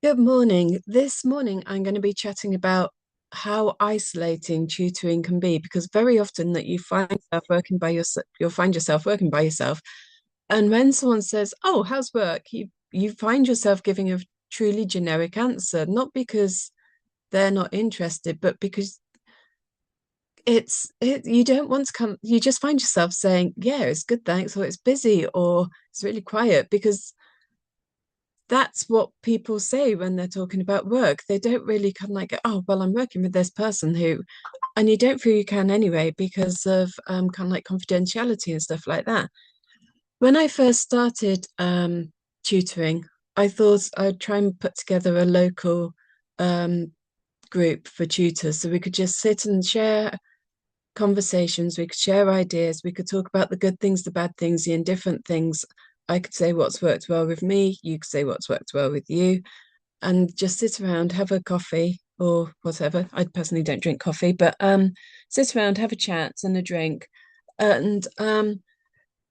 Good morning. This morning, I'm going to be chatting about how isolating tutoring can be, because very often that you find yourself working by yourself, you'll find yourself working by yourself. And when someone says, "Oh, how's work?" you find yourself giving a truly generic answer, not because they're not interested, but because you don't want to come, you just find yourself saying, "Yeah, it's good, thanks," or "It's busy," or "It's really quiet," because that's what people say when they're talking about work. They don't really kind of like, "Oh, well, I'm working with this person who," and you don't feel you can anyway because of kind of like confidentiality and stuff like that. When I first started tutoring, I thought I'd try and put together a local um, group for tutors so we could just sit and share conversations, we could share ideas, we could talk about the good things, the bad things, the indifferent things. I could say what's worked well with me, you could say what's worked well with you, and just sit around, have a coffee or whatever. I personally don't drink coffee, but sit around, have a chat and a drink, and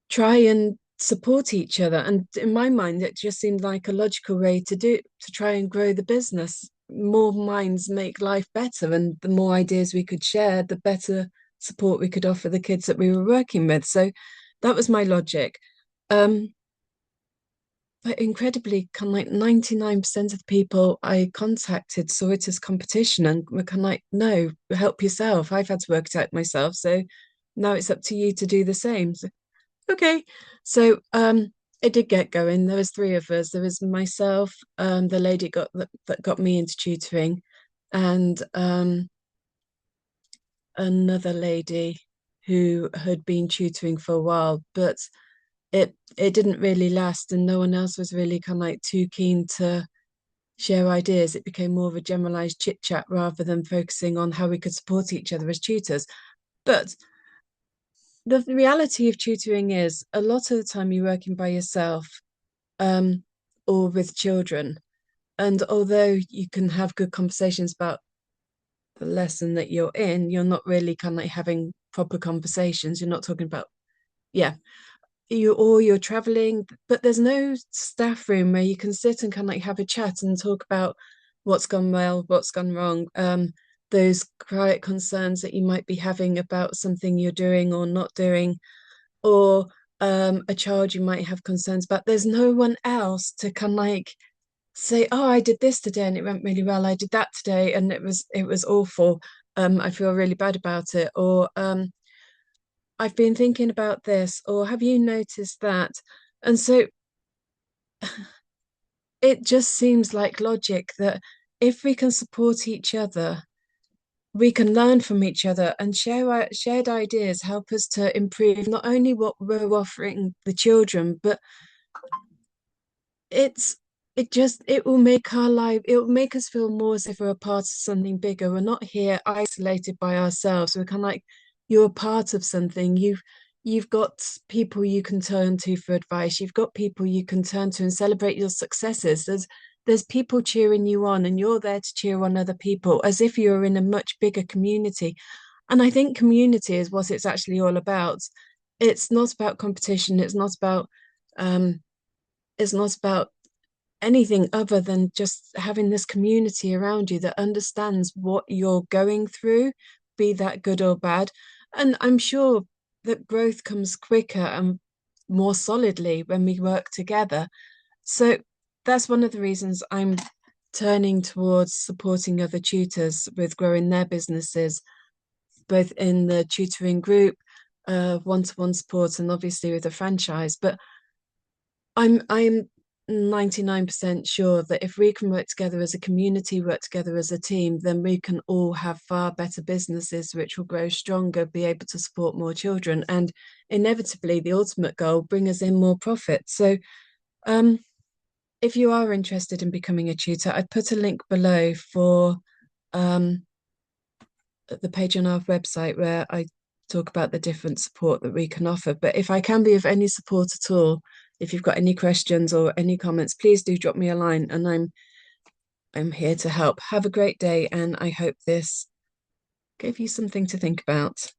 try and support each other. And in my mind, it just seemed like a logical way to do to try and grow the business. More minds make life better, and the more ideas we could share, the better support we could offer the kids that we were working with. So that was my logic. Um, but incredibly, kind of like 99% of the people I contacted saw it as competition and were kind of like, no, help yourself. I've had to work it out myself. So now it's up to you to do the same. So, okay. So it did get going. There was three of us. There was myself, the lady that got me into tutoring, and another lady who had been tutoring for a while, but it didn't really last, and no one else was really kind of like too keen to share ideas. It became more of a generalized chit chat rather than focusing on how we could support each other as tutors. But the reality of tutoring is a lot of the time you're working by yourself, um, or with children. And although you can have good conversations about the lesson that you're in, you're not really kind of like having proper conversations. You're not talking about, yeah, you're traveling, but there's no staff room where you can sit and kind of like have a chat and talk about what's gone well, what's gone wrong, those quiet concerns that you might be having about something you're doing or not doing, or a child you might have concerns about. There's no one else to kind of like say, "Oh, I did this today and it went really well. I did that today and it was awful. I feel really bad about it." Or "I've been thinking about this," or "Have you noticed that?" And so it just seems like logic that if we can support each other, we can learn from each other, and share our shared ideas help us to improve not only what we're offering the children, but it's it will make our life, it will make us feel more as if we're a part of something bigger. We're not here isolated by ourselves. We're kind of like, you're a part of something. You've got people you can turn to for advice. You've got people you can turn to and celebrate your successes. There's people cheering you on, and you're there to cheer on other people as if you're in a much bigger community. And I think community is what it's actually all about. It's not about competition. Um it's not about anything other than just having this community around you that understands what you're going through, be that good or bad. And I'm sure that growth comes quicker and more solidly when we work together. So that's one of the reasons I'm turning towards supporting other tutors with growing their businesses, both in the tutoring group, one-to-one support, and obviously with a franchise. But I'm 99% sure that if we can work together as a community, work together as a team, then we can all have far better businesses which will grow stronger, be able to support more children, and inevitably the ultimate goal, bring us in more profit. So um if you are interested in becoming a tutor, I've put a link below for um the page on our website where I talk about the different support that we can offer. But if I can be of any support at all, if you've got any questions or any comments, please do drop me a line, and I'm here to help. Have a great day, and I hope this gave you something to think about.